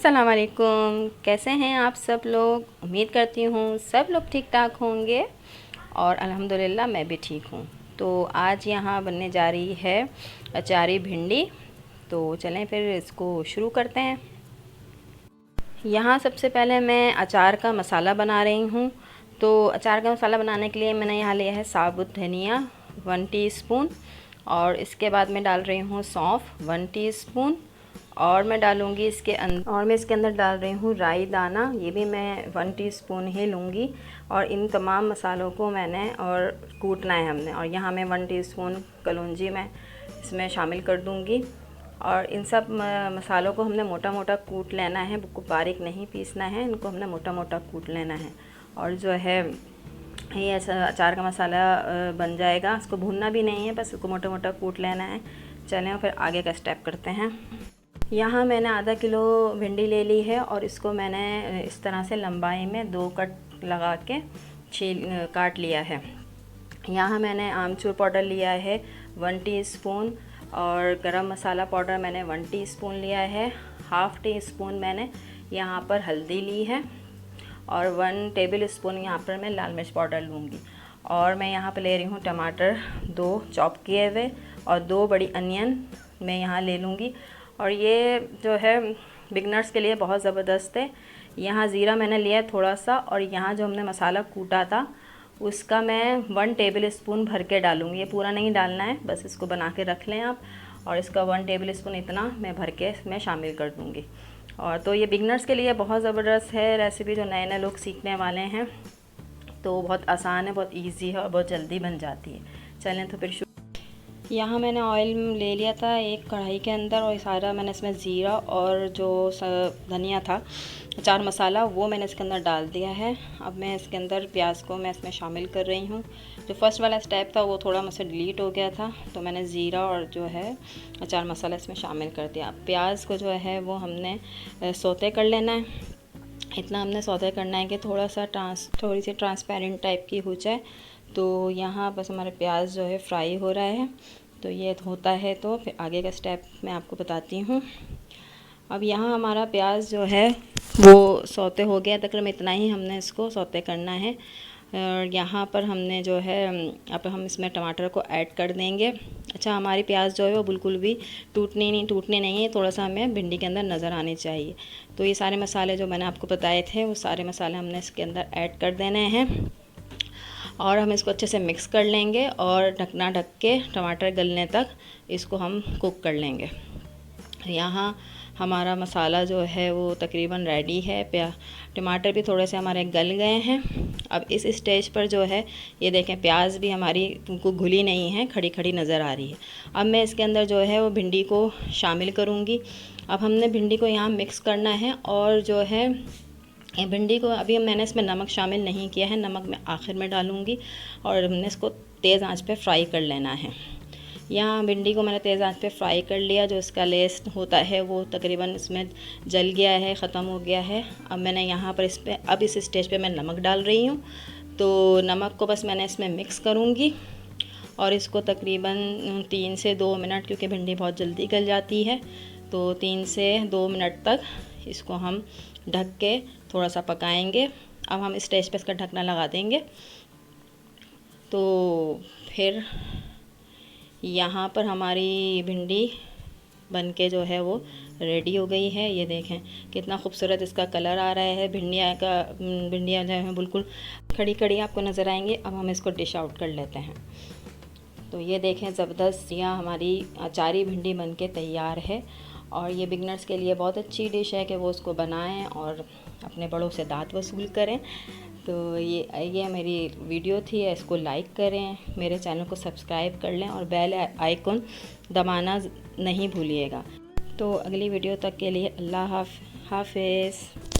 अस्सलाम वालेकुम। कैसे हैं आप सब लोग? उम्मीद करती हूँ सब लोग ठीक ठाक होंगे और अल्हम्दुलिल्लाह मैं भी ठीक हूँ। तो आज यहाँ बनने जा रही है अचारी भिंडी। तो चलें फिर इसको शुरू करते हैं। यहाँ सबसे पहले मैं अचार का मसाला बना रही हूँ। तो अचार का मसाला बनाने के लिए मैंने यहाँ लिया है साबुत धनिया 1 टीस्पून, और इसके बाद मैं डाल रही हूँ सौंफ 1 टीस्पून, और मैं डालूँगी इसके अंदर डाल रही हूँ राई दाना, ये भी मैं 1 टीस्पून ही लूँगी। और इन तमाम मसालों को मैंने और कूटना है हमने। और यहाँ मैं 1 टीस्पून कलौंजी मैं इसमें शामिल कर दूँगी। और इन सब मसालों को हमने मोटा मोटा कूट लेना है, बिल्कुल बारीक नहीं पीसना है, इनको हमने मोटा मोटा कूट लेना है। और जो है ये ऐसा अचार का मसाला बन जाएगा। इसको भूनना भी नहीं है, बस इसको मोटा मोटा कूट लेना है। चलें फिर आगे का स्टेप करते हैं। यहाँ मैंने आधा किलो भिंडी ले ली है और इसको मैंने इस तरह से लंबाई में 2 कट लगा के काट लिया है। यहाँ मैंने आमचूर पाउडर लिया है 1 टीस्पून, और गरम मसाला पाउडर मैंने 1 टीस्पून लिया है। हाफ़ टी स्पून मैंने यहाँ पर हल्दी ली है, और 1 टेबल स्पून यहाँ पर मैं लाल मिर्च पाउडर लूँगी। और मैं यहाँ पर ले रही हूँ टमाटर 2 चॉप किए हुए, और 2 बड़ी अनियन मैं यहाँ ले लूँगी। और ये जो है बिगनर्स के लिए बहुत ज़बरदस्त है। यहाँ ज़ीरा मैंने लिया है थोड़ा सा, और यहाँ जो हमने मसाला कूटा था उसका मैं 1 टेबल स्पून भर के डालूँगी। ये पूरा नहीं डालना है, बस इसको बना के रख लें आप। और इसका 1 टेबल स्पून इतना मैं भर के इसमें शामिल कर दूँगी। और तो ये बिगनर्स के लिए बहुत ज़बरदस्त है रेसिपी, जो नए नए लोग सीखने वाले हैं। तो बहुत आसान है, बहुत ईजी है और बहुत जल्दी बन जाती है। चलें तो फिर यहाँ मैंने ऑयल ले लिया था एक कढ़ाई के अंदर, और सारा मैंने इसमें ज़ीरा और जो धनिया था अचार मसाला वो मैंने इसके अंदर डाल दिया है। अब मैं इसके अंदर प्याज को मैं इसमें शामिल कर रही हूँ। जो फर्स्ट वाला स्टेप था वो थोड़ा मुझसे डिलीट हो गया था, तो मैंने ज़ीरा और जो है अचार मसाला इसमें शामिल कर दिया। प्याज को जो है वो हमने सौते कर लेना है। इतना हमने सौते करना है कि थोड़ी सी ट्रांसपेरेंट टाइप की हो जाए। तो यहाँ बस हमारे प्याज जो है फ्राई हो रहा है। तो ये होता है तो फिर आगे का स्टेप मैं आपको बताती हूँ। अब यहाँ हमारा प्याज जो है वो सौते हो गया, तकरीबन इतना ही हमने इसको सौते करना है। और यहाँ पर हमने जो है अब हम इसमें टमाटर को ऐड कर देंगे। अच्छा, हमारी प्याज जो है वो बिल्कुल भी टूटने नहीं है, थोड़ा सा हमें भिंडी के अंदर नज़र आने चाहिए। तो ये सारे मसाले जो मैंने आपको बताए थे वो सारे मसाले हमने इसके अंदर ऐड कर देने हैं, और हम इसको अच्छे से मिक्स कर लेंगे। और ढकना ढक के टमाटर गलने तक इसको हम कुक कर लेंगे। यहाँ हमारा मसाला जो है वो तकरीबन रेडी है। टमाटर भी थोड़े से हमारे गल गए हैं। अब इस स्टेज पर जो है ये देखें प्याज भी हमारी घुली नहीं है, खड़ी खड़ी नज़र आ रही है। अब मैं इसके अंदर जो है वो भिंडी को शामिल करूँगी। अब हमने भिंडी को यहाँ मिक्स करना है, और जो है भिंडी को अभी मैंने इसमें नमक शामिल नहीं किया है, नमक मैं आखिर में डालूँगी। और हमने इसको तेज़ आंच पे फ्राई कर लेना है। यहाँ भिंडी को मैंने तेज़ आंच पे फ्राई कर लिया। जो इसका लेस होता है वो तकरीबन इसमें जल गया है, ख़त्म हो गया है। अब मैंने यहाँ पर इस स्टेज पे मैं नमक डाल रही हूँ। तो नमक को बस मैंने इसमें मिक्स करूँगी, और इसको तकरीबन 3 से 2 मिनट, क्योंकि भिंडी बहुत जल्दी गल जाती है, तो 3 से 2 मिनट तक इसको हम ढक के थोड़ा सा पकाएंगे। अब हम इस स्टेज पे इसका ढकना लगा देंगे। तो फिर यहाँ पर हमारी भिंडी बनके जो है वो रेडी हो गई है। ये देखें कितना खूबसूरत इसका कलर आ रहा है। भिंडियाँ जो है बिल्कुल खड़ी खड़ी आपको नज़र आएंगी। अब हम इसको डिश आउट कर लेते हैं। तो ये देखें ज़बरदस्त यहाँ हमारी अचारी भिंडी बनके तैयार है। और ये बिगनर्स के लिए बहुत अच्छी डिश है कि वो उसको बनाएं और अपने बड़ों से दाद वसूल करें। तो ये मेरी वीडियो थी, इसको लाइक करें, मेरे चैनल को सब्सक्राइब कर लें, और बेल आइकन दबाना नहीं भूलिएगा। तो अगली वीडियो तक के लिए अल्लाह हाफ़िज़।